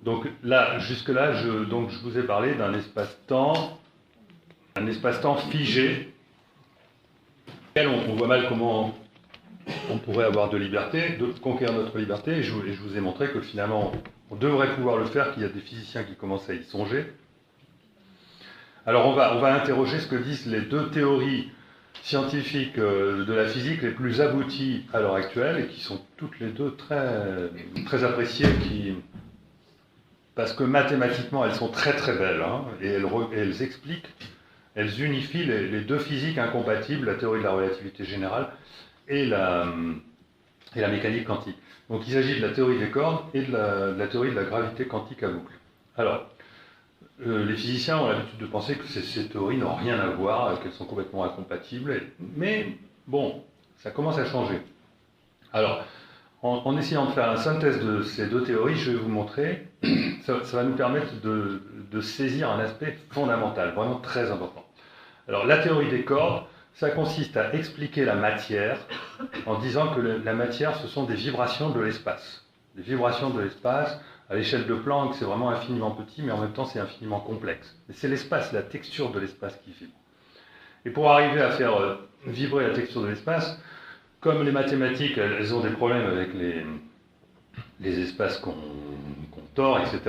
Donc là, jusque-là, je vous ai parlé d'un espace-temps, un espace-temps figé, auquel on voit mal comment on pourrait avoir de liberté, de conquérir notre liberté, et je vous ai montré que finalement, on devrait pouvoir le faire, qu'il y a des physiciens qui commencent à y songer. Alors on va interroger ce que disent les deux théories scientifiques de la physique les plus abouties à l'heure actuelle, et qui sont toutes les deux très appréciées, parce que mathématiquement elles sont très très belles, hein, et elles expliquent, elles unifient les deux physiques incompatibles, la théorie de la relativité générale et la mécanique quantique. Donc il s'agit de la théorie des cordes et de la théorie de la gravité quantique à boucle. Alors, les physiciens ont l'habitude de penser que ces théories n'ont rien à voir, qu'elles sont complètement incompatibles, mais bon, ça commence à changer. Alors, en essayant de faire la synthèse de ces deux théories, je vais vous montrer, ça va nous permettre de saisir un aspect fondamental, vraiment très important. Alors, la théorie des cordes, ça consiste à expliquer la matière en disant que la matière, ce sont des vibrations de l'espace. Des vibrations de l'espace, à l'échelle de Planck, c'est vraiment infiniment petit, mais en même temps, c'est infiniment complexe. Mais c'est l'espace, la texture de l'espace qui vibre. Et pour arriver à faire vibrer la texture de l'espace, comme les mathématiques, elles ont des problèmes avec les espaces qu'on tord, etc.,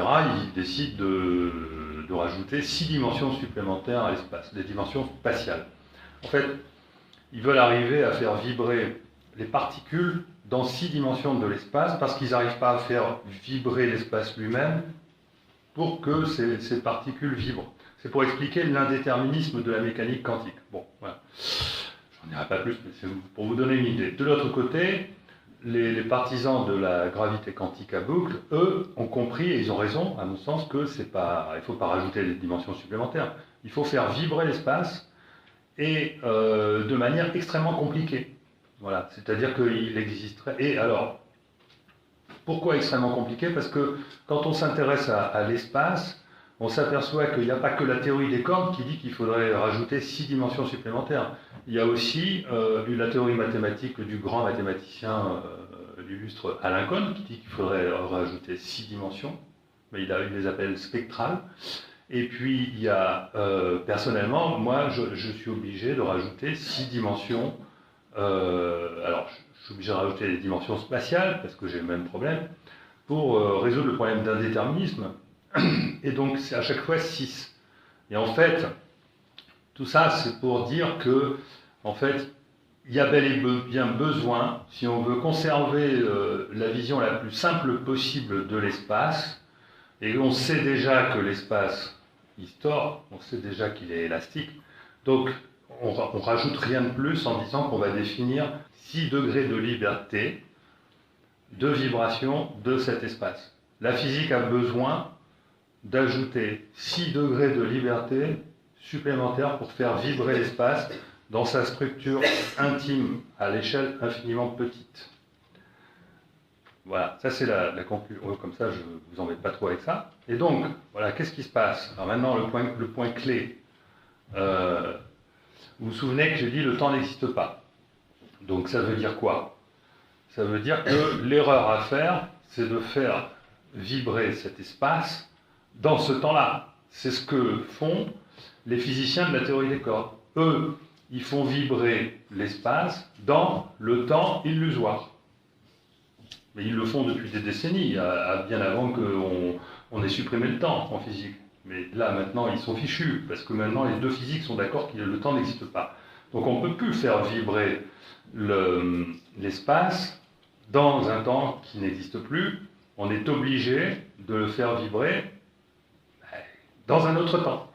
ils décident de rajouter 6 dimensions supplémentaires à l'espace, des dimensions spatiales. En fait, ils veulent arriver à faire vibrer les particules dans 6 dimensions de l'espace, parce qu'ils n'arrivent pas à faire vibrer l'espace lui-même pour que ces particules vibrent. C'est pour expliquer l'indéterminisme de la mécanique quantique. Bon, voilà. J'en dirai pas plus, mais c'est pour vous donner une idée. De l'autre côté, les partisans de la gravité quantique à boucle, eux, ont compris, et ils ont raison, à mon sens, que il ne faut pas rajouter des dimensions supplémentaires. Il faut faire vibrer l'espace, et de manière extrêmement compliquée. Voilà, c'est-à-dire qu'il existerait... Et alors, pourquoi extrêmement compliqué? Parce que quand on s'intéresse à l'espace, on s'aperçoit qu'il n'y a pas que la théorie des cordes qui dit qu'il faudrait rajouter 6 dimensions supplémentaires. Il y a aussi la théorie mathématique du grand mathématicien, l'illustre Alain Kohn, qui dit qu'il faudrait rajouter 6 dimensions, mais il les appelle spectrales. Et puis, il y a, personnellement, moi, je suis obligé de rajouter 6 dimensions. Alors, je suis obligé de rajouter des dimensions spatiales, parce que j'ai le même problème, pour résoudre le problème d'indéterminisme. Et donc, c'est à chaque fois 6. Et en fait, tout ça, c'est pour dire que, en fait, il y a bel et bien besoin, si on veut conserver la vision la plus simple possible de l'espace, et on sait déjà que l'espace, il se tord, on sait déjà qu'il est élastique, donc on rajoute rien de plus en disant qu'on va définir 6 degrés de liberté, de vibration de cet espace. La physique a besoin d'ajouter 6 degrés de liberté supplémentaires pour faire vibrer l'espace dans sa structure intime, à l'échelle infiniment petite. Voilà, ça c'est la conclusion. Comme ça, je ne vous embête pas trop avec ça. Et donc, voilà, qu'est-ce qui se passe? Alors maintenant, le point clé. Vous vous souvenez que j'ai dit le temps n'existe pas. Donc ça veut dire quoi? Ça veut dire que l'erreur à faire, c'est de faire vibrer cet espace dans ce temps-là. C'est ce que font les physiciens de la théorie des cordes. Eux, ils font vibrer l'espace dans le temps illusoire. Mais ils le font depuis des décennies, bien avant qu'on ait supprimé le temps en physique. Mais là, maintenant, ils sont fichus, parce que maintenant, les deux physiques sont d'accord que le temps n'existe pas. Donc on ne peut plus faire vibrer l'espace dans un temps qui n'existe plus. On est obligé de le faire vibrer dans un autre temps.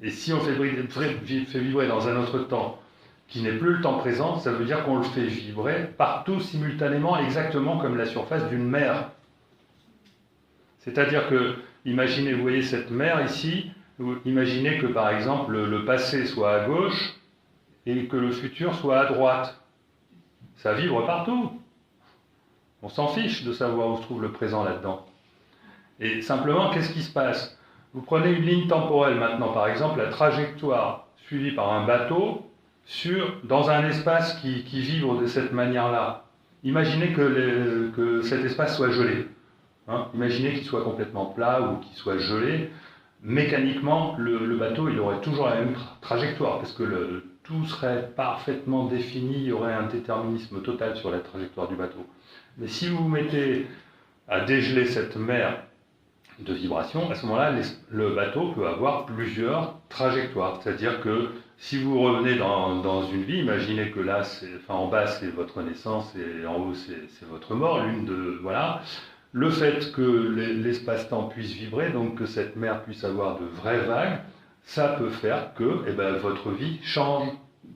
Et si on fait vibrer dans un autre temps qui n'est plus le temps présent, ça veut dire qu'on le fait vibrer partout simultanément, exactement comme la surface d'une mer. C'est-à-dire que, imaginez, vous voyez cette mer ici, imaginez que par exemple le passé soit à gauche et que le futur soit à droite. Ça vibre partout. On s'en fiche de savoir où se trouve le présent là-dedans. Et simplement, qu'est-ce qui se passe? Vous prenez une ligne temporelle maintenant, par exemple la trajectoire suivie par un bateau dans un espace qui vibre de cette manière-là. Imaginez que cet espace soit gelé. hein. Imaginez qu'il soit complètement plat ou qu'il soit gelé. Mécaniquement, le bateau, il aurait toujours la même trajectoire, parce que tout serait parfaitement défini, il y aurait un déterminisme total sur la trajectoire du bateau. Mais si vous vous mettez à dégeler cette mer de vibration, à ce moment-là, le bateau peut avoir plusieurs trajectoires. C'est-à-dire que si vous revenez dans une vie, imaginez que là, en bas, c'est votre naissance et en haut, c'est votre mort, voilà. Le fait que l'espace-temps puisse vibrer, donc que cette mer puisse avoir de vraies vagues, ça peut faire que votre vie change.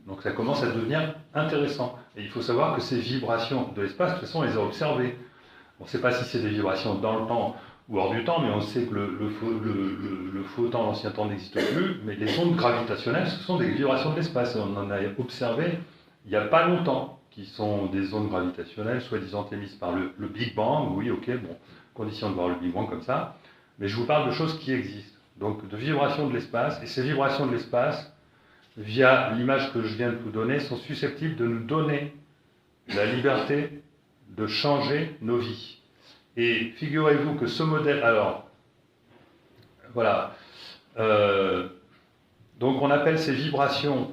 Donc ça commence à devenir intéressant. Et il faut savoir que ces vibrations de l'espace, de toute façon, on les a observées. On ne sait pas si c'est des vibrations dans le temps ou hors du temps, mais on sait que le faux temps, l'ancien temps n'existe plus. Mais les ondes gravitationnelles, ce sont des vibrations de l'espace. On en a observé il n'y a pas longtemps, qui sont des ondes gravitationnelles, soi-disant émises par le Big Bang. Oui, ok, bon, condition de voir le Big Bang comme ça. Mais je vous parle de choses qui existent. Donc de vibrations de l'espace. Et ces vibrations de l'espace, via l'image que je viens de vous donner, sont susceptibles de nous donner la liberté de changer nos vies. Et figurez-vous que ce modèle... Alors, voilà. Donc on appelle ces vibrations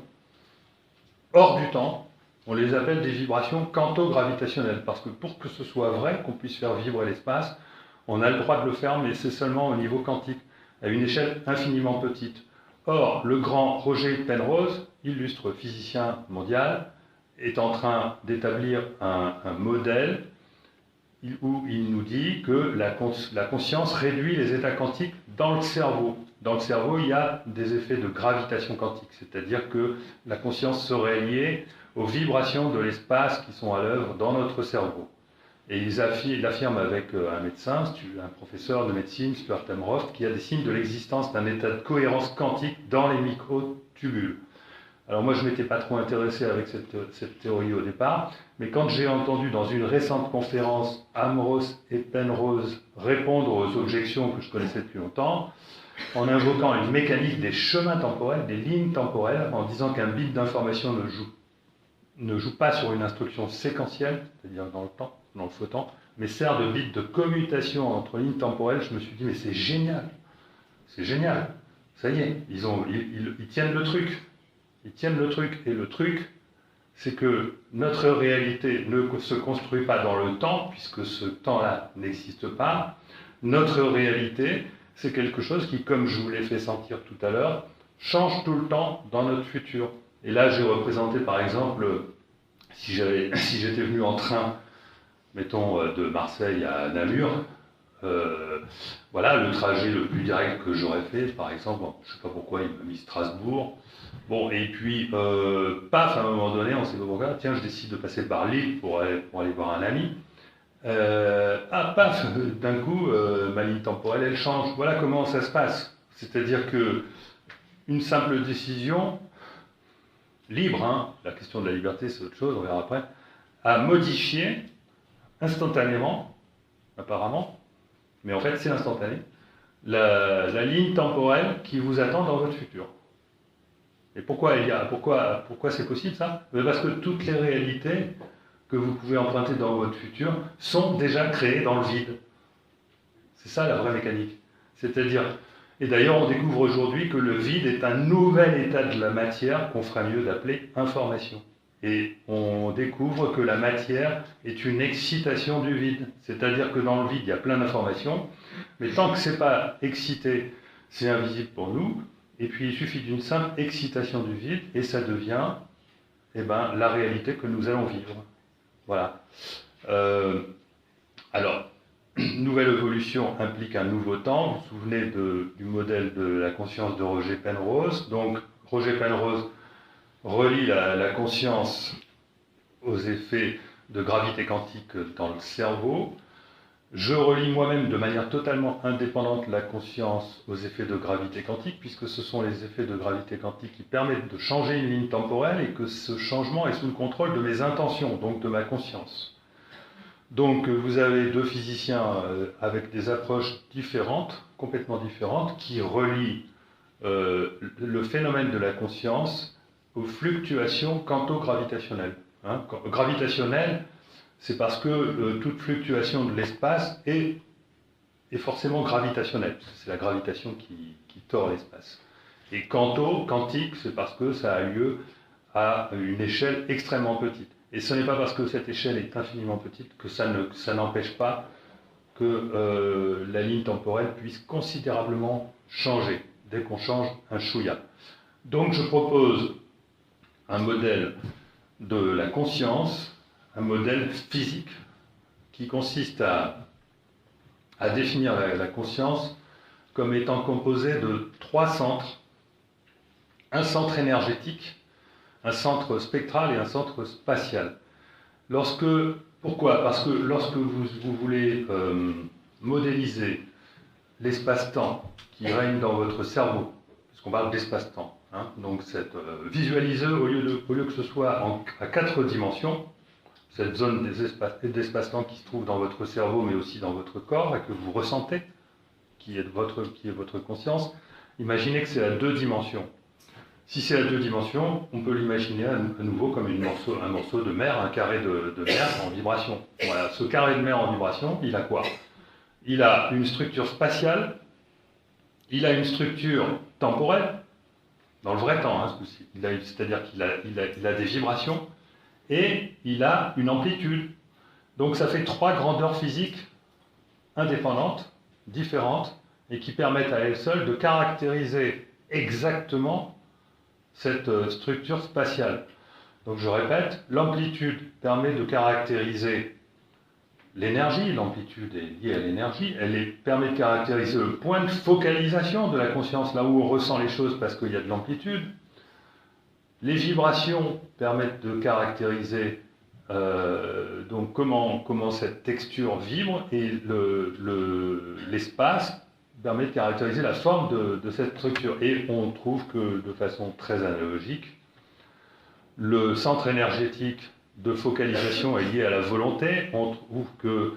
hors du temps, on les appelle des vibrations quanto-gravitationnelles, parce que pour que ce soit vrai, qu'on puisse faire vibrer l'espace, on a le droit de le faire, mais c'est seulement au niveau quantique, à une échelle infiniment petite. Or, le grand Roger Penrose, illustre physicien mondial, est en train d'établir un modèle où il nous dit que la conscience réduit les états quantiques dans le cerveau. Dans le cerveau, il y a des effets de gravitation quantique, c'est-à-dire que la conscience serait liée aux vibrations de l'espace qui sont à l'œuvre dans notre cerveau. Et il affirme avec un médecin, un professeur de médecine, Stuart Amroth, qu'il y a des signes de l'existence d'un état de cohérence quantique dans les microtubules. Alors moi, je ne m'étais pas trop intéressé avec cette théorie au départ, mais quand j'ai entendu dans une récente conférence Amroth et Penrose répondre aux objections que je connaissais depuis longtemps, en invoquant une mécanique des chemins temporels, des lignes temporelles, en disant qu'un bit d'information ne joue pas sur une instruction séquentielle, c'est-à-dire dans le temps, dans le faux temps, mais sert de bit de commutation entre lignes temporelles, je me suis dit, mais c'est génial, ça y est, ils tiennent le truc. Ils tiennent le truc, et le truc, c'est que notre réalité ne se construit pas dans le temps, puisque ce temps-là n'existe pas. Notre réalité, c'est quelque chose qui, comme je vous l'ai fait sentir tout à l'heure, change tout le temps dans notre futur. Et là, j'ai représenté, par exemple, si j'étais venu en train, mettons, de Marseille à Namur, voilà, le trajet le plus direct que j'aurais fait, par exemple, je ne sais pas pourquoi il m'a mis Strasbourg. Bon, et puis, paf, à un moment donné, on ne sait pas pourquoi, tiens, je décide de passer par Lille pour aller voir un ami. Paf, d'un coup, ma ligne temporelle, elle change. Voilà comment ça se passe. C'est-à-dire que une simple décision, libre, hein, la question de la liberté, c'est autre chose, on verra après, a modifié instantanément, apparemment, mais en fait c'est instantané, la ligne temporelle qui vous attend dans votre futur. Et pourquoi c'est possible ça? Parce que toutes les réalités que vous pouvez emprunter dans votre futur sont déjà créées dans le vide. C'est ça la vraie mécanique. C'est-à-dire, et d'ailleurs on découvre aujourd'hui que le vide est un nouvel état de la matière qu'on ferait mieux d'appeler information. Et on découvre que la matière est une excitation du vide. C'est-à-dire que dans le vide, il y a plein d'informations, mais tant que ce n'est pas excité, c'est invisible pour nous. Et puis il suffit d'une simple excitation du vide, et ça devient la réalité que nous allons vivre. Voilà. Alors, nouvelle évolution implique un nouveau temps. Vous vous souvenez du modèle de la conscience de Roger Penrose. Donc, Roger Penrose relie la conscience aux effets de gravité quantique dans le cerveau. Je relie moi-même de manière totalement indépendante la conscience aux effets de gravité quantique, puisque ce sont les effets de gravité quantique qui permettent de changer une ligne temporelle et que ce changement est sous le contrôle de mes intentions, donc de ma conscience. Donc vous avez deux physiciens avec des approches différentes, complètement différentes, qui relient le phénomène de la conscience aux fluctuations quanto-gravitationnelles. Gravitationnelles, c'est parce que toute fluctuation de l'espace est est forcément gravitationnelle, parce que c'est la gravitation qui tord l'espace. Et quantique, c'est parce que ça a lieu à une échelle extrêmement petite. Et ce n'est pas parce que cette échelle est infiniment petite que ça n'empêche pas que la ligne temporelle puisse considérablement changer dès qu'on change un chouïa. Donc je propose un modèle de la conscience, un modèle physique qui consiste à définir la conscience comme étant composée de 3 centres, un centre énergétique, un centre spectral et un centre spatial. Pourquoi? Parce que lorsque vous voulez modéliser l'espace-temps qui règne dans votre cerveau, puisqu'on parle d'espace-temps, hein, donc visualiser au lieu que ce soit à 4 dimensions, cette zone d'espace-temps qui se trouve dans votre cerveau mais aussi dans votre corps et que vous ressentez, qui est votre conscience, imaginez que c'est à 2 dimensions. Si c'est à 2 dimensions, on peut l'imaginer à nouveau comme un morceau de mer, un carré de mer en vibration. Voilà, ce carré de mer en vibration, il a quoi? Il a une structure spatiale, il a une structure temporelle, dans le vrai temps, hein, ce coup-ci. C'est-à-dire qu'il a des vibrations, et il a une amplitude. Donc ça fait 3 grandeurs physiques indépendantes, différentes, et qui permettent à elles seules de caractériser exactement cette structure spatiale. Donc je répète, l'amplitude permet de caractériser l'énergie, l'amplitude est liée à l'énergie, permet de caractériser le point de focalisation de la conscience, là où on ressent les choses parce qu'il y a de l'amplitude. Les vibrations permettent de caractériser donc comment cette texture vibre, et l'espace permet de caractériser la forme de cette structure. Et on trouve que, de façon très analogique, le centre énergétique de focalisation est lié à la volonté. On trouve que,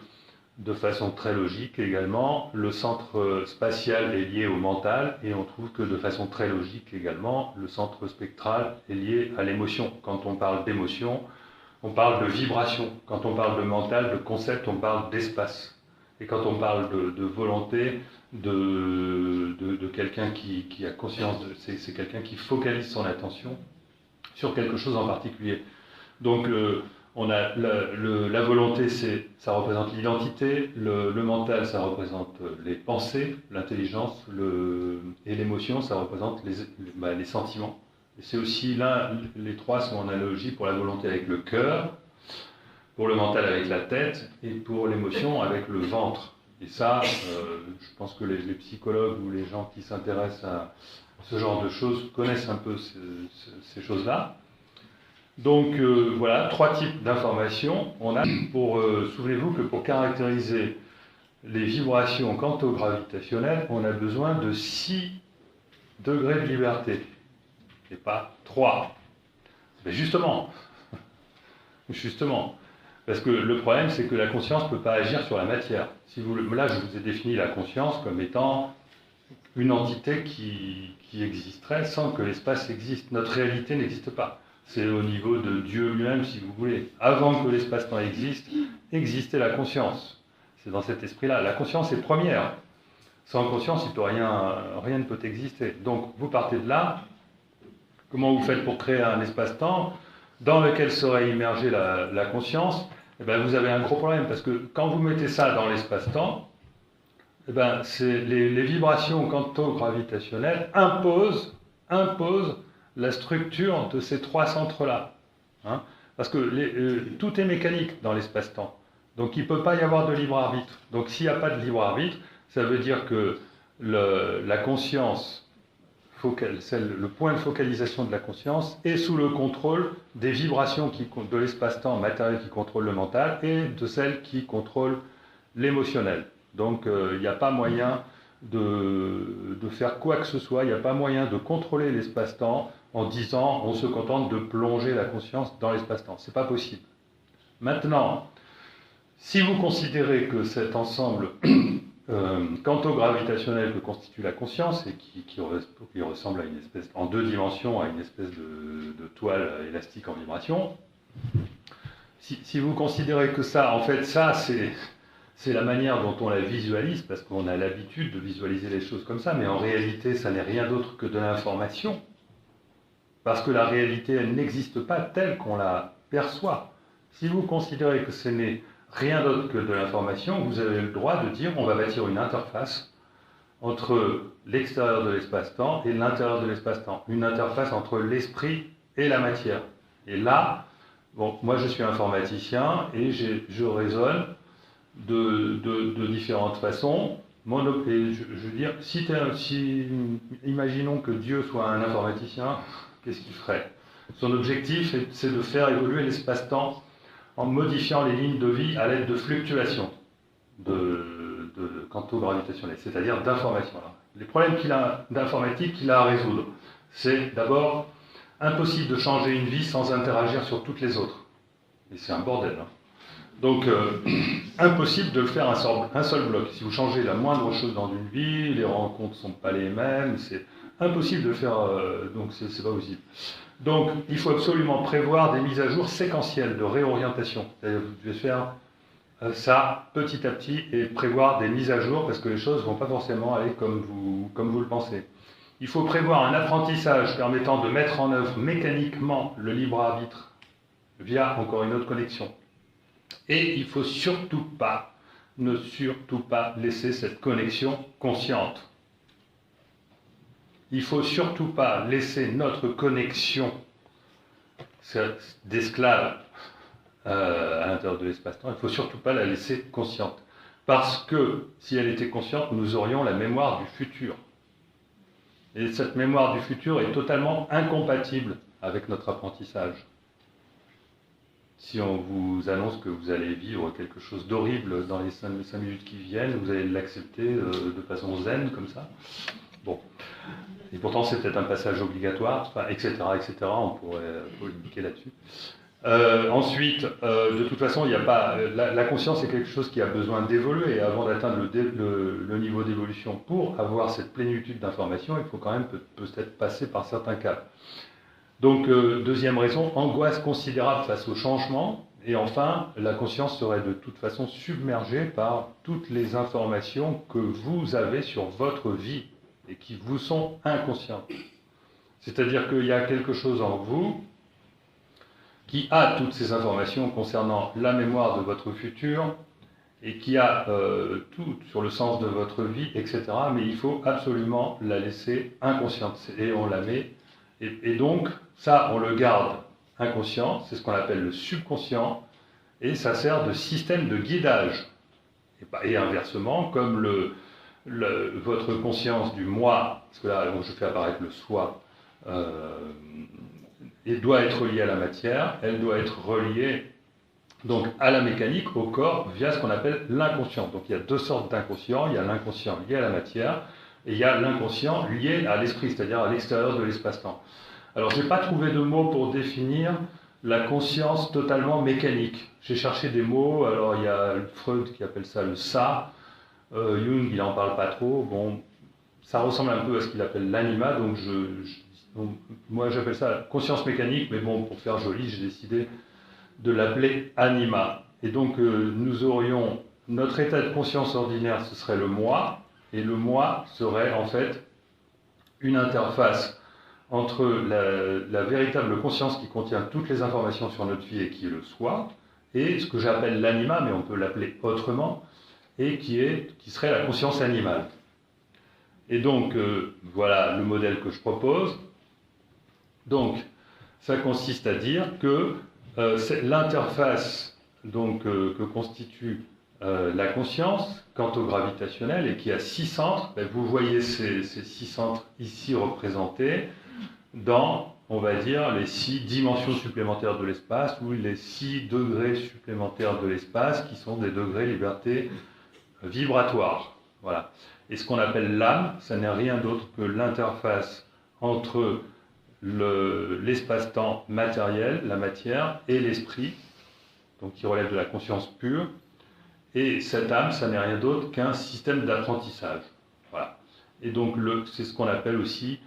de façon très logique également, le centre spatial est lié au mental, et on trouve que, de façon très logique également, le centre spectral est lié à l'émotion. Quand on parle d'émotion, on parle de vibration. Quand on parle de mental, de concept, on parle d'espace. Et quand on parle de volonté, de quelqu'un qui a conscience, c'est quelqu'un qui focalise son attention sur quelque chose en particulier. Donc on a la volonté, ça représente l'identité, le mental, ça représente les pensées, l'intelligence, et l'émotion, ça représente les sentiments. Et c'est aussi les 3 sont en analogie pour la volonté avec le cœur, pour le mental avec la tête, et pour l'émotion avec le ventre. Et ça, je pense que les psychologues ou les gens qui s'intéressent à ce genre de choses connaissent un peu ces choses-là. Donc voilà, 3 types d'informations. Souvenez-vous que pour caractériser les vibrations quanto-gravitationnelles, on a besoin de 6 degrés de liberté, et pas 3. Mais justement, parce que le problème, c'est que la conscience ne peut pas agir sur la matière. Là, je vous ai défini la conscience comme étant une entité qui existerait sans que l'espace existe. Notre réalité n'existe pas. C'est au niveau de Dieu lui-même, si vous voulez. Avant que l'espace-temps existe, existait la conscience. C'est dans cet esprit-là. La conscience est première. Sans conscience, rien ne peut exister. Donc, vous partez de là. Comment vous faites pour créer un espace-temps dans lequel serait immergée la conscience? Eh bien, vous avez un gros problème, parce que quand vous mettez ça dans l'espace-temps, eh bien, les vibrations quanto-gravitationnelles imposent la structure de ces 3 centres-là. Hein, parce que tout est mécanique dans l'espace-temps. Donc il ne peut pas y avoir de libre arbitre. Donc s'il n'y a pas de libre arbitre, ça veut dire que la conscience, le point de focalisation de la conscience, est sous le contrôle des vibrations de l'espace-temps matériel qui contrôle le mental, et de celles qui contrôlent l'émotionnel. Donc il n'y a pas moyen de faire quoi que ce soit, il n'y a pas moyen de contrôler l'espace-temps en disant on se contente de plonger la conscience dans l'espace-temps. Ce n'est pas possible. Maintenant, si vous considérez que cet ensemble quanto-gravitationnel que constitue la conscience, et qui ressemble à une espèce, en 2 dimensions, à une espèce de toile élastique en vibration, si vous considérez que ça, en fait, ça c'est la manière dont on la visualise, parce qu'on a l'habitude de visualiser les choses comme ça, mais en réalité, ça n'est rien d'autre que de l'information. Parce que la réalité, elle n'existe pas telle qu'on la perçoit. Si vous considérez que ce n'est rien d'autre que de l'information, vous avez le droit de dire on va bâtir une interface entre l'extérieur de l'espace-temps et l'intérieur de l'espace-temps. Une interface entre l'esprit et la matière. Et là, bon, moi je suis informaticien et je raisonne de différentes façons. Et je veux dire, imaginons que Dieu soit un informaticien, qu'est-ce qu'il ferait? Son objectif, c'est de faire évoluer l'espace-temps en modifiant les lignes de vie à l'aide de fluctuations quanto-gravitationnelles, c'est-à-dire d'informations. Les problèmes d'informatique qu'il a à résoudre, c'est d'abord impossible de changer une vie sans interagir sur toutes les autres. Et c'est un bordel. Hein. Donc, impossible de le faire un seul bloc. Si vous changez la moindre chose dans une vie, les rencontres ne sont pas les mêmes, c'est impossible de le faire, donc c'est pas possible. Donc, il faut absolument prévoir des mises à jour séquentielles de réorientation. C'est-à-dire que vous devez faire ça petit à petit et prévoir des mises à jour parce que les choses ne vont pas forcément aller comme vous le pensez. Il faut prévoir un apprentissage permettant de mettre en œuvre mécaniquement le libre arbitre via encore une autre connexion. Et il ne faut surtout pas laisser cette connexion consciente. Il ne faut surtout pas laisser notre connexion d'esclave à l'intérieur de l'espace-temps, il ne faut surtout pas la laisser consciente. Parce que si elle était consciente, nous aurions la mémoire du futur. Et cette mémoire du futur est totalement incompatible avec notre apprentissage. Si on vous annonce que vous allez vivre quelque chose d'horrible dans les 5 minutes qui viennent, vous allez l'accepter de façon zen, comme ça. Bon. Et pourtant, c'est peut-être un passage obligatoire, etc., etc. On pourrait polémiquer là-dessus. Ensuite, de toute façon, il n'y a pas, la conscience est quelque chose qui a besoin d'évoluer. Et avant d'atteindre le niveau d'évolution, pour avoir cette plénitude d'information, il faut quand même peut-être passer par certains cas. Donc, deuxième raison, angoisse considérable face au changement. Et enfin, la conscience serait de toute façon submergée par toutes les informations que vous avez sur votre vie et qui vous sont inconscientes. C'est-à-dire qu'il y a quelque chose en vous qui a toutes ces informations concernant la mémoire de votre futur et qui a tout sur le sens de votre vie, etc. Mais il faut absolument la laisser inconsciente. Et on la met. Et donc, ça, on le garde inconscient, c'est ce qu'on appelle le subconscient, et ça sert de système de guidage. Et inversement, comme votre conscience du moi, parce que là, je fais apparaître le soi, elle doit être liée à la matière, elle doit être reliée donc à la mécanique, au corps, via ce qu'on appelle l'inconscient. Donc il y a deux sortes d'inconscient, il y a l'inconscient lié à la matière, et il y a l'inconscient lié à l'esprit, c'est-à-dire à l'extérieur de l'espace-temps. Alors je n'ai pas trouvé de mots pour définir la conscience totalement mécanique. J'ai cherché des mots, alors il y a Freud qui appelle ça le ça, Jung il n'en parle pas trop, bon, ça ressemble un peu à ce qu'il appelle l'anima, donc moi j'appelle ça conscience mécanique, mais bon, pour faire joli, j'ai décidé de l'appeler anima. Et donc nous aurions notre état de conscience ordinaire, ce serait le moi, et le moi serait en fait une interface entre la véritable conscience qui contient toutes les informations sur notre vie et qui est le soi, et ce que j'appelle l'anima, mais on peut l'appeler autrement, et qui serait la conscience animale. Et donc, voilà le modèle que je propose. Donc, ça consiste à dire que l'interface que constitue la conscience, quant au gravitationnel, et qui a 6 centres, vous voyez ces 6 centres ici représentés dans, on va dire, les 6 dimensions supplémentaires de l'espace, ou les 6 degrés supplémentaires de l'espace, qui sont des degrés liberté vibratoire. Voilà. Et ce qu'on appelle l'âme, ça n'est rien d'autre que l'interface entre l'espace-temps matériel, la matière, et l'esprit, donc qui relève de la conscience pure. Et cette âme, ça n'est rien d'autre qu'un système d'apprentissage. Voilà. Et donc c'est ce qu'on appelle aussi,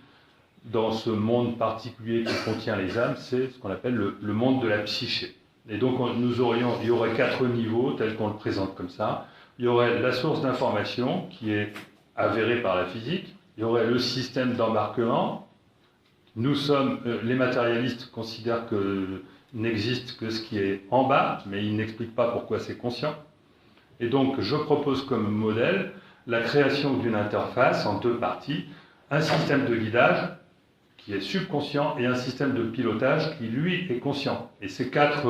dans ce monde particulier qui contient les âmes, c'est ce qu'on appelle le monde de la psyché. Et donc il y aurait 4 niveaux tels qu'on le présente comme ça. il y aurait la source d'information qui est avérée par la physique, il y aurait le système d'embarquement. Nous sommes, les matérialistes considèrent que n'existe que ce qui est en bas, mais ils n'expliquent pas pourquoi c'est conscient. Et donc, je propose comme modèle la création d'une interface en deux parties, un système de guidage qui est subconscient et un système de pilotage qui, lui, est conscient. Et ces quatre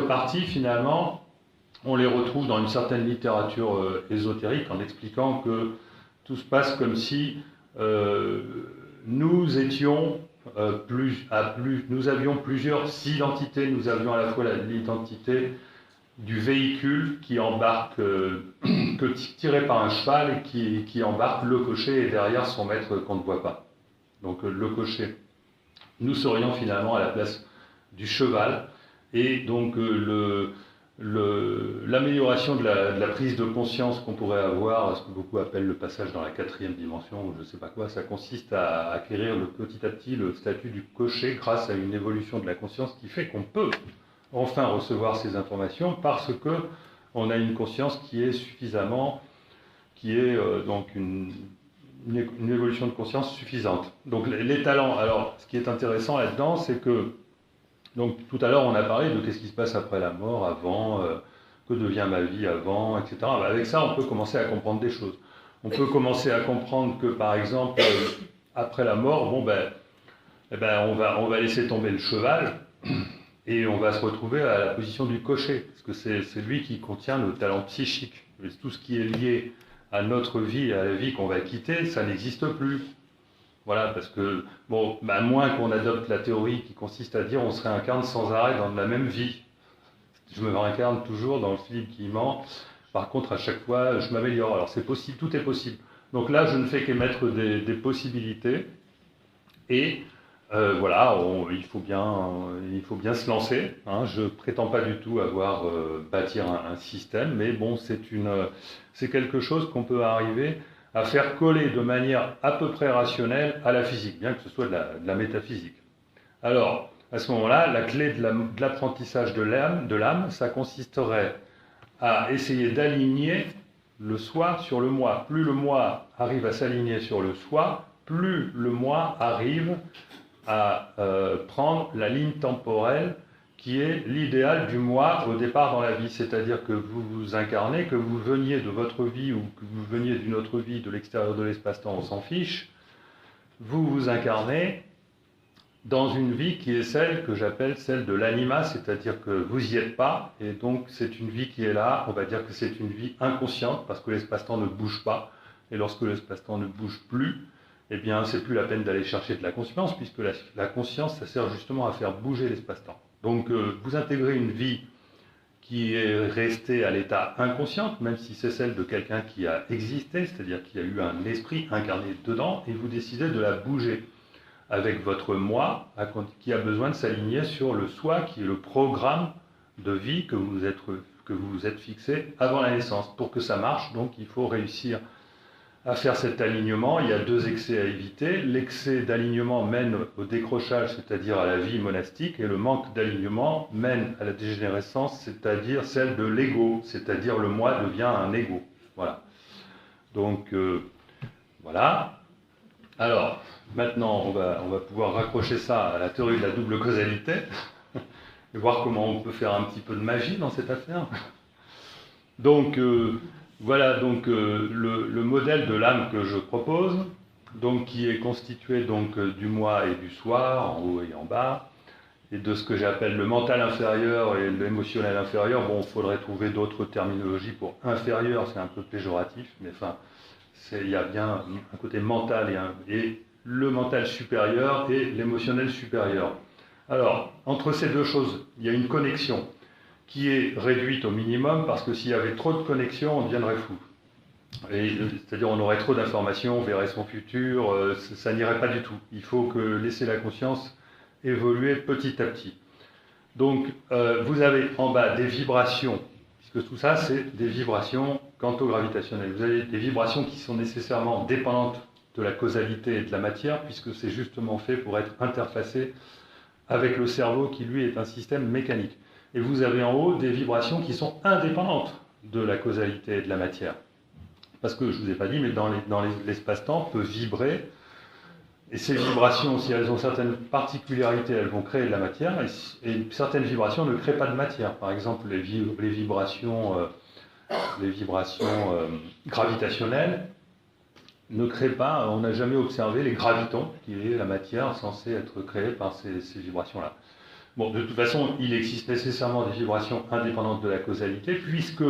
parties, finalement, on les retrouve dans une certaine littérature ésotérique en expliquant que tout se passe comme si nous étions nous avions plusieurs identités. Nous avions à la fois l'identité du véhicule qui embarque, tiré par un cheval et qui embarque le cocher et derrière son maître qu'on ne voit pas. Donc le cocher. Nous serions finalement à la place du cheval et donc l'amélioration de la prise de conscience qu'on pourrait avoir, ce que beaucoup appellent le passage dans la quatrième dimension, ou je ne sais pas quoi, ça consiste à acquérir petit à petit le statut du cocher grâce à une évolution de la conscience qui fait qu'on peut enfin recevoir ces informations parce que on a une conscience qui est suffisamment, donc une évolution de conscience suffisante. Donc les talents, alors ce qui est intéressant là-dedans, c'est que donc tout à l'heure on a parlé de qu'est-ce qui se passe après la mort, avant, que devient ma vie avant, etc. Avec ça on peut commencer à comprendre des choses. On peut commencer à comprendre que par exemple après la mort, on va laisser tomber le cheval et on va se retrouver à la position du cocher, parce que c'est lui qui contient le talent psychique. Tout ce qui est lié à notre vie, à la vie qu'on va quitter, ça n'existe plus. Voilà, parce que, à moins qu'on adopte la théorie qui consiste à dire on se réincarne sans arrêt dans la même vie. Je me réincarne toujours dans le Philippe qui ment. Par contre, à chaque fois, je m'améliore. Alors c'est possible, tout est possible. Donc là, je ne fais qu'émettre des possibilités. Et voilà, il faut bien se lancer. Hein. Je ne prétends pas du tout avoir bâtir un système, mais bon, c'est quelque chose qu'on peut arriver à faire coller de manière à peu près rationnelle à la physique, bien que ce soit de la métaphysique. Alors, à ce moment-là, la clé de l'apprentissage de l'âme, ça consisterait à essayer d'aligner le soi sur le moi. Plus le moi arrive à s'aligner sur le soi, plus le moi arrive à prendre la ligne temporelle qui est l'idéal du moi au départ dans la vie. C'est-à-dire que vous vous incarnez, que vous veniez de votre vie ou que vous veniez d'une autre vie de l'extérieur de l'espace-temps, on s'en fiche. Vous vous incarnez dans une vie qui est celle que j'appelle celle de l'anima, c'est-à-dire que vous n'y êtes pas, et donc c'est une vie qui est là, on va dire que c'est une vie inconsciente, parce que l'espace-temps ne bouge pas, et lorsque l'espace-temps ne bouge plus, eh bien c'est plus la peine d'aller chercher de la conscience, puisque la conscience, ça sert justement à faire bouger l'espace-temps. Donc vous intégrez une vie qui est restée à l'état inconscient, même si c'est celle de quelqu'un qui a existé, c'est-à-dire qui a eu un esprit incarné dedans, et vous décidez de la bouger avec votre moi, qui a besoin de s'aligner sur le soi, qui est le programme de vie que vous vous êtes fixé avant la naissance. Pour que ça marche, donc il faut réussir à faire cet alignement. Il y a deux excès à éviter. L'excès d'alignement mène au décrochage, c'est-à-dire à la vie monastique, et le manque d'alignement mène à la dégénérescence, c'est-à-dire celle de l'ego, c'est-à-dire le moi devient un ego. Voilà. Donc, voilà. Alors, maintenant, on va pouvoir raccrocher ça à la théorie de la double causalité et voir comment on peut faire un petit peu de magie dans cette affaire. Donc, voilà donc le modèle de l'âme que je propose, donc qui est constitué donc du moi et du soi, en haut et en bas, et de ce que j'appelle le mental inférieur et l'émotionnel inférieur. Bon, il faudrait trouver d'autres terminologies pour inférieur, c'est un peu péjoratif, mais enfin, il y a bien un côté mental et le mental supérieur et l'émotionnel supérieur. Alors, entre ces deux choses, il y a une connexion qui est réduite au minimum, parce que s'il y avait trop de connexions, on deviendrait fou. C'est-à-dire on aurait trop d'informations, on verrait son futur, ça n'irait pas du tout. Il faut laisser la conscience évoluer petit à petit. Donc, vous avez en bas des vibrations, puisque tout ça, c'est des vibrations quanto-gravitationnelles. Vous avez des vibrations qui sont nécessairement dépendantes de la causalité et de la matière, puisque c'est justement fait pour être interfacé avec le cerveau qui, lui, est un système mécanique. Et vous avez en haut des vibrations qui sont indépendantes de la causalité et de la matière. Parce que, je ne vous ai pas dit, mais dans l'espace-temps peut vibrer, et ces vibrations, si elles ont certaines particularités, elles vont créer de la matière, et certaines vibrations ne créent pas de matière. Par exemple, les vibrations gravitationnelles ne créent pas, on n'a jamais observé les gravitons, qui est la matière censée être créée par ces vibrations-là. Bon, de toute façon, il existe nécessairement des vibrations indépendantes de la causalité, puisque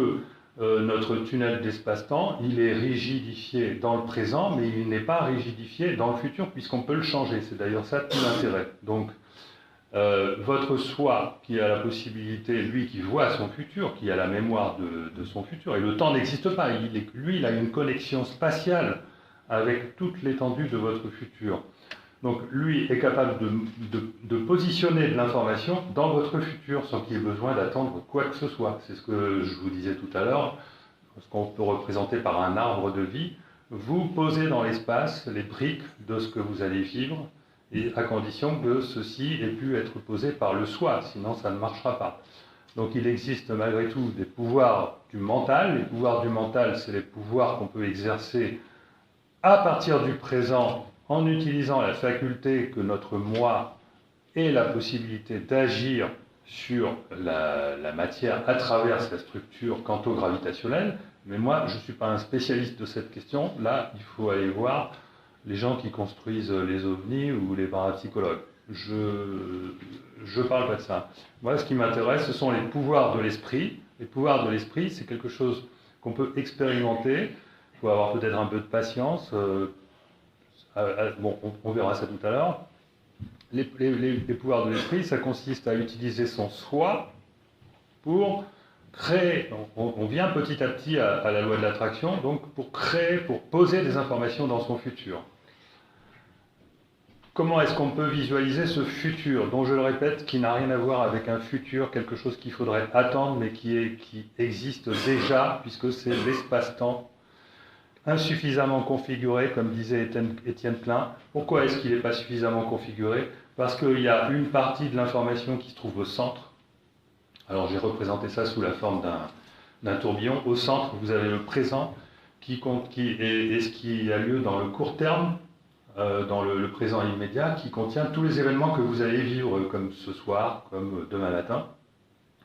notre tunnel d'espace-temps, il est rigidifié dans le présent, mais il n'est pas rigidifié dans le futur, puisqu'on peut le changer. C'est d'ailleurs ça tout l'intérêt. Donc, votre soi, qui a la possibilité, lui qui voit son futur, qui a la mémoire de son futur, et le temps n'existe pas, lui, il a une connexion spatiale avec toute l'étendue de votre futur. Donc lui est capable de positionner de l'information dans votre futur sans qu'il y ait besoin d'attendre quoi que ce soit. C'est ce que je vous disais tout à l'heure, ce qu'on peut représenter par un arbre de vie. Vous posez dans l'espace les briques de ce que vous allez vivre, et à condition que ceci ait pu être posé par le soi, sinon ça ne marchera pas. Donc il existe malgré tout des pouvoirs du mental. Les pouvoirs du mental, c'est les pouvoirs qu'on peut exercer à partir du présent, en utilisant la faculté que notre moi ait la possibilité d'agir sur la matière à travers sa structure quanto-gravitationnelle. Mais moi, je ne suis pas un spécialiste de cette question. Là, il faut aller voir les gens qui construisent les ovnis ou les parapsychologues. Je ne parle pas de ça. Moi, ce qui m'intéresse, ce sont les pouvoirs de l'esprit. Les pouvoirs de l'esprit, c'est quelque chose qu'on peut expérimenter. Il faut avoir peut-être un peu de patience. Bon, on verra ça tout à l'heure. Les pouvoirs de l'esprit, ça consiste à utiliser son soi pour créer. On vient petit à petit à la loi de l'attraction, donc pour créer, pour poser des informations dans son futur. Comment est-ce qu'on peut visualiser ce futur, dont je le répète, qui n'a rien à voir avec un futur, quelque chose qu'il faudrait attendre, mais qui existe déjà, puisque c'est l'espace-temps insuffisamment configuré, comme disait Étienne Klein. Pourquoi est-ce qu'il n'est pas suffisamment configuré? Parce qu'il y a une partie de l'information qui se trouve au centre. Alors j'ai représenté ça sous la forme d'un tourbillon. Au centre, vous avez le présent, qui est ce qui a lieu dans le court terme, dans le présent immédiat, qui contient tous les événements que vous allez vivre, comme ce soir, comme demain matin.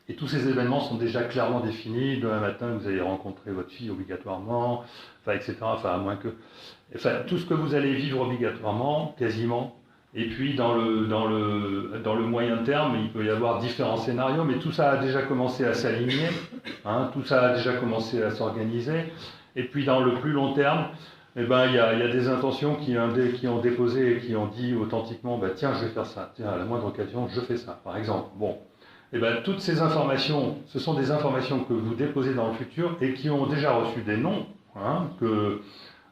Et tous ces événements sont déjà clairement définis. Demain matin, vous allez rencontrer votre fille obligatoirement, enfin, etc. Enfin, à moins que... Enfin, tout ce que vous allez vivre obligatoirement, quasiment. Et puis, dans le moyen terme, il peut y avoir différents scénarios, mais tout ça a déjà commencé à s'aligner, hein, tout ça a déjà commencé à s'organiser. Et puis, dans le plus long terme, eh ben, il y a des intentions qui ont déposé et qui ont dit authentiquement, bah, tiens, je vais faire ça. Tiens, à la moindre occasion, je fais ça, par exemple. Bon. Eh bien, toutes ces informations, ce sont des informations que vous déposez dans le futur et qui ont déjà reçu des noms, hein, que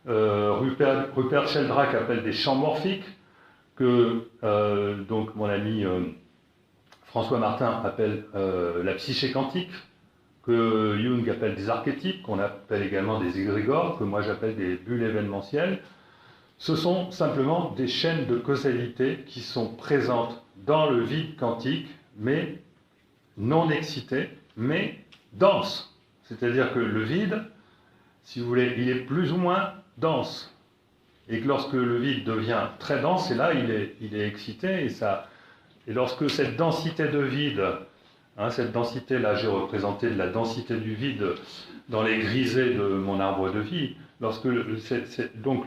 Rupert Sheldrake appelle des champs morphiques, que donc mon ami François Martin appelle la psyché quantique, que Jung appelle des archétypes, qu'on appelle également des égrégores, que moi j'appelle des bulles événementielles. Ce sont simplement des chaînes de causalité qui sont présentes dans le vide quantique, mais non excité, mais dense. C'est-à-dire que le vide, si vous voulez, il est plus ou moins dense. Et que lorsque le vide devient très dense, et là, il est excité, et lorsque cette densité de vide, hein, cette densité-là, j'ai représenté de la densité du vide dans les grisets de mon arbre de vie, lorsque donc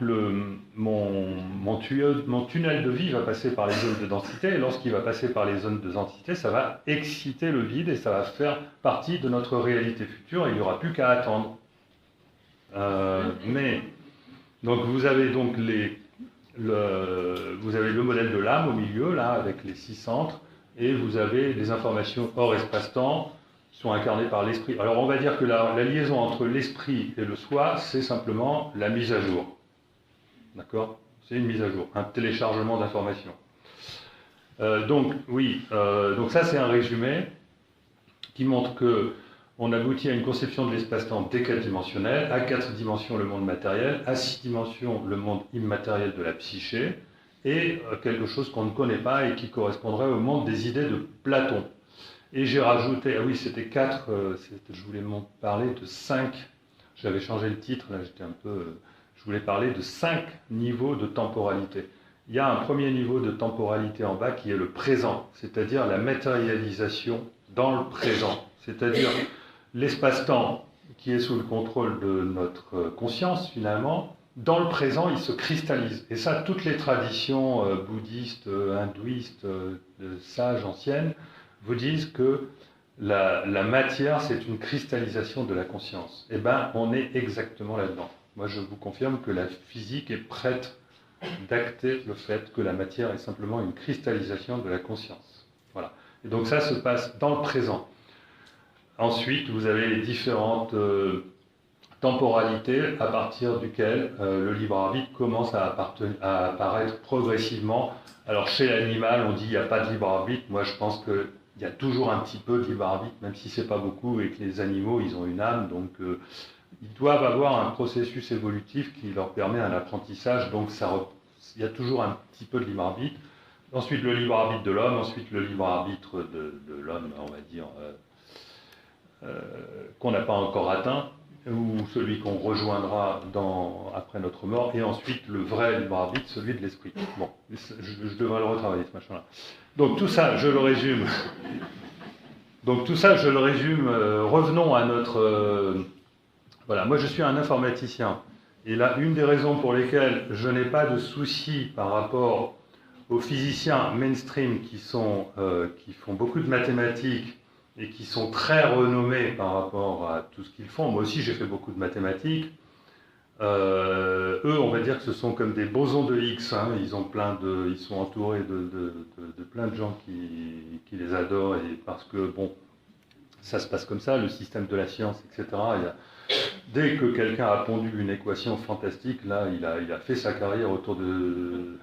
mon tunnel de vie va passer par les zones de densité, et lorsqu'il va passer par les zones de densité, ça va exciter le vide et ça va faire partie de notre réalité future et il n'y aura plus qu'à attendre. Donc vous avez donc vous avez le modèle de l'âme au milieu, là, avec les 6 centres, et vous avez les informations hors espace-temps, sont incarnées par l'esprit. Alors on va dire que la liaison entre l'esprit et le soi, c'est simplement la mise à jour. D'accord? C'est une mise à jour, un téléchargement d'informations. Donc ça c'est un résumé qui montre que on aboutit à une conception de l'espace-temps décadimensionnel, à 4 dimensions le monde matériel, à 6 dimensions le monde immatériel de la psyché, et quelque chose qu'on ne connaît pas et qui correspondrait au monde des idées de Platon. Et j'ai rajouté, ah oui, c'était 4, je voulais parler de 5, j'avais changé le titre, là j'étais un peu, je voulais parler de 5 niveaux de temporalité. Il y a un premier niveau de temporalité en bas qui est le présent, c'est-à-dire la matérialisation dans le présent, c'est-à-dire l'espace-temps qui est sous le contrôle de notre conscience finalement, dans le présent il se cristallise. Et ça, toutes les traditions bouddhistes, hindouistes, de sages anciennes, vous disent que la matière, c'est une cristallisation de la conscience. Eh bien, on est exactement là-dedans. Moi, je vous confirme que la physique est prête d'acter le fait que la matière est simplement une cristallisation de la conscience. Voilà. Et donc ça se passe dans le présent. Ensuite, vous avez les différentes temporalités à partir duquel le libre arbitre commence à apparaître progressivement. Alors chez l'animal, on dit qu'il n'y a pas de libre arbitre. Moi, je pense qu'il y a toujours un petit peu de libre arbitre, même si c'est pas beaucoup, et que les animaux, ils ont une âme, donc ils doivent avoir un processus évolutif qui leur permet un apprentissage, donc il y a toujours un petit peu de libre arbitre. Ensuite, le libre arbitre de l'homme, ensuite le libre arbitre de l'homme, on va dire, qu'on n'a pas encore atteint, ou celui qu'on rejoindra après notre mort, et ensuite le vrai libre arbitre, celui de l'esprit. Bon, je devrais le retravailler, ce machin-là. Donc tout ça, je le résume. Revenons à notre... voilà, moi je suis un informaticien. Et là, une des raisons pour lesquelles je n'ai pas de soucis par rapport aux physiciens mainstream qui font beaucoup de mathématiques et qui sont très renommés par rapport à tout ce qu'ils font. Moi aussi, j'ai fait beaucoup de mathématiques. Eux, on va dire que ce sont comme des bosons de Higgs. Hein. Ils sont entourés de plein de gens qui les adorent, et parce que, bon, ça se passe comme ça, le système de la science, etc. Dès que quelqu'un a pondu une équation fantastique, là, il a fait sa carrière autour de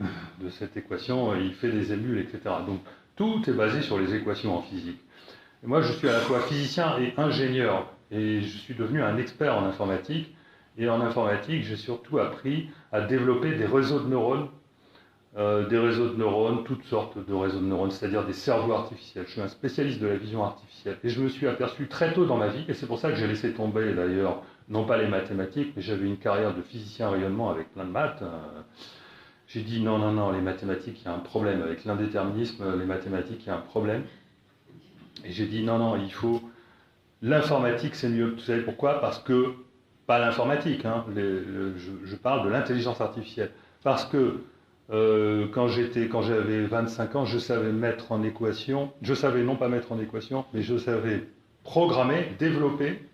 cette équation, et il fait des émules, etc. Donc, tout est basé sur les équations en physique. Et moi, je suis à la fois physicien et ingénieur, et je suis devenu un expert en informatique. Et en informatique, j'ai surtout appris à développer des réseaux de neurones, toutes sortes de réseaux de neurones, c'est-à-dire des cerveaux artificiels. Je suis un spécialiste de la vision artificielle. Et je me suis aperçu très tôt dans ma vie, et c'est pour ça que j'ai laissé tomber d'ailleurs, non pas les mathématiques, mais j'avais une carrière de physicien rayonnement avec plein de maths. J'ai dit non, les mathématiques, il y a un problème. Avec l'indéterminisme, les mathématiques, il y a un problème. Et j'ai dit non, il faut... L'informatique, c'est mieux. Vous savez pourquoi? Parce que... Pas l'informatique, hein, je parle de l'intelligence artificielle. Parce que quand j'avais 25 ans, je savais mettre en équation, je savais non pas mettre en équation, mais je savais programmer, développer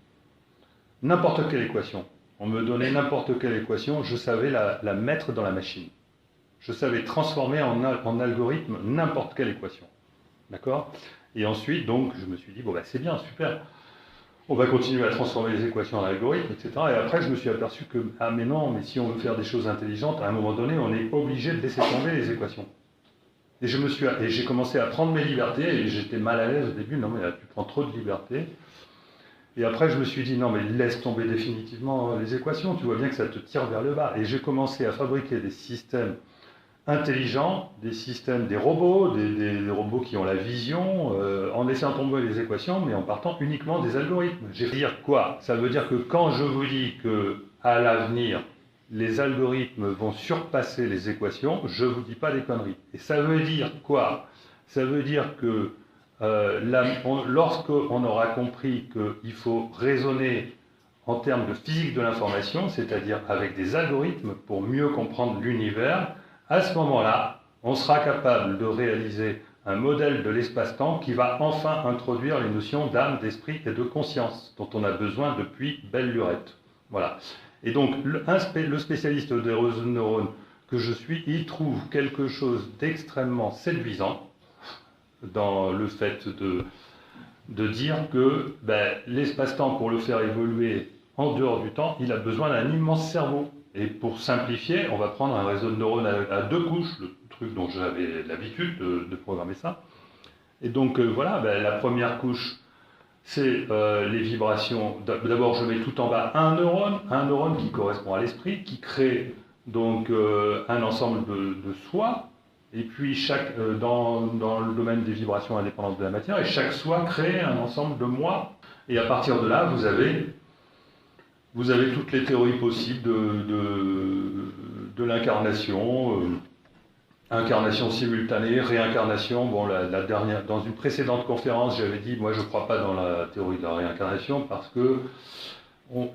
n'importe quelle équation. On me donnait n'importe quelle équation, je savais la mettre dans la machine. Je savais transformer en algorithme n'importe quelle équation. D'accord? Et ensuite, donc, je me suis dit, bon, bah, c'est bien, super. On va continuer à transformer les équations en algorithmes, etc. Et après, je me suis aperçu que, ah mais non, mais si on veut faire des choses intelligentes, à un moment donné, on est obligé de laisser tomber les équations. Et j'ai commencé à prendre mes libertés, et j'étais mal à l'aise au début, non mais là, tu prends trop de libertés. Et après, je me suis dit, non mais laisse tomber définitivement les équations, tu vois bien que ça te tire vers le bas. Et j'ai commencé à fabriquer des systèmes intelligents, des robots, des robots qui ont la vision, en laissant tomber les équations, mais en partant uniquement des algorithmes. Je veux dire quoi? Ça veut dire que quand je vous dis qu'à l'avenir, les algorithmes vont surpasser les équations, je ne vous dis pas des conneries. Et ça veut dire quoi? Ça veut dire que lorsqu'on aura compris qu'il faut raisonner en termes de physique de l'information, c'est-à-dire avec des algorithmes pour mieux comprendre l'univers, à ce moment-là, on sera capable de réaliser un modèle de l'espace-temps qui va enfin introduire les notions d'âme, d'esprit et de conscience dont on a besoin depuis belle lurette. Voilà. Et donc, le spécialiste des réseaux de neurones que je suis, il trouve quelque chose d'extrêmement séduisant dans le fait de dire que l'espace-temps, pour le faire évoluer en dehors du temps, il a besoin d'un immense cerveau. Et pour simplifier, on va prendre un réseau de neurones à 2 couches, le truc dont j'avais l'habitude de programmer ça. Et donc voilà, la première couche, c'est les vibrations. D'abord, je mets tout en bas un neurone qui correspond à l'esprit, qui crée donc un ensemble de soi. et puis dans le domaine des vibrations indépendantes de la matière, et chaque soi crée un ensemble de moi. Et à partir de là, vous avez toutes les théories possibles de l'incarnation, incarnation simultanée, réincarnation. Bon, la dernière, dans une précédente conférence, j'avais dit, moi je ne crois pas dans la théorie de la réincarnation parce que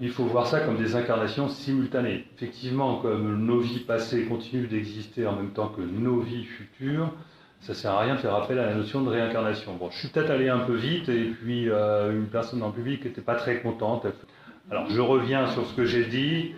il faut voir ça comme des incarnations simultanées. Effectivement, comme nos vies passées continuent d'exister en même temps que nos vies futures, ça ne sert à rien de faire appel à la notion de réincarnation. Bon, je suis peut-être allé un peu vite, et puis une personne dans le public n'était pas très contente. Alors, je reviens sur ce que j'ai dit.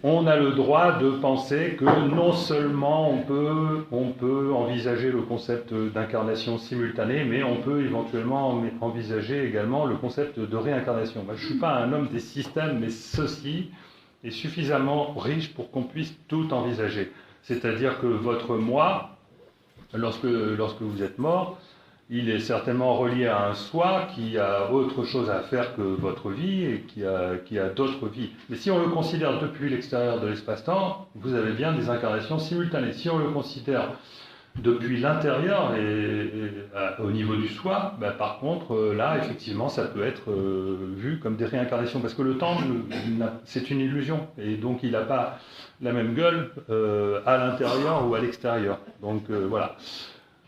On a le droit de penser que non seulement on peut envisager le concept d'incarnation simultanée, mais on peut éventuellement envisager également le concept de réincarnation. Moi, je ne suis pas un homme des systèmes, mais ceci est suffisamment riche pour qu'on puisse tout envisager. C'est-à-dire que votre moi, lorsque vous êtes mort, il est certainement relié à un soi qui a autre chose à faire que votre vie et qui a d'autres vies. Mais si on le considère depuis l'extérieur de l'espace-temps, vous avez bien des incarnations simultanées. Si on le considère depuis l'intérieur et au niveau du soi, ben par contre, là, effectivement, ça peut être vu comme des réincarnations. Parce que le temps, c'est une illusion. Et donc, il n'a pas la même gueule à l'intérieur ou à l'extérieur. Donc, voilà.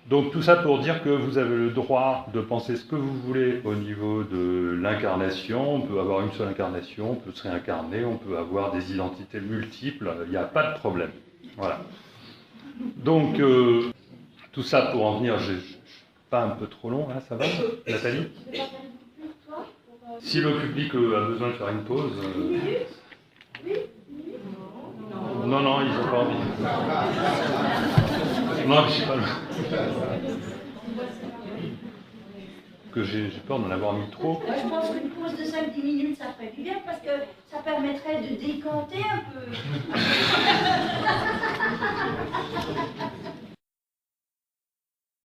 Donc tout ça pour dire que vous avez le droit de penser ce que vous voulez au niveau de l'incarnation. On peut avoir une seule incarnation, on peut se réincarner, on peut avoir des identités multiples, il n'y a pas de problème. Voilà. Donc tout ça pour en venir, pas un peu trop long, hein, ça va Nathalie? Si le public a besoin de faire une pause... Non, ils n'ont pas envie. Non, je sais pas. Que j'ai peur d'en avoir mis trop. Je pense qu'une pause de 5-10 minutes, ça ferait du bien parce que ça permettrait de décanter un peu.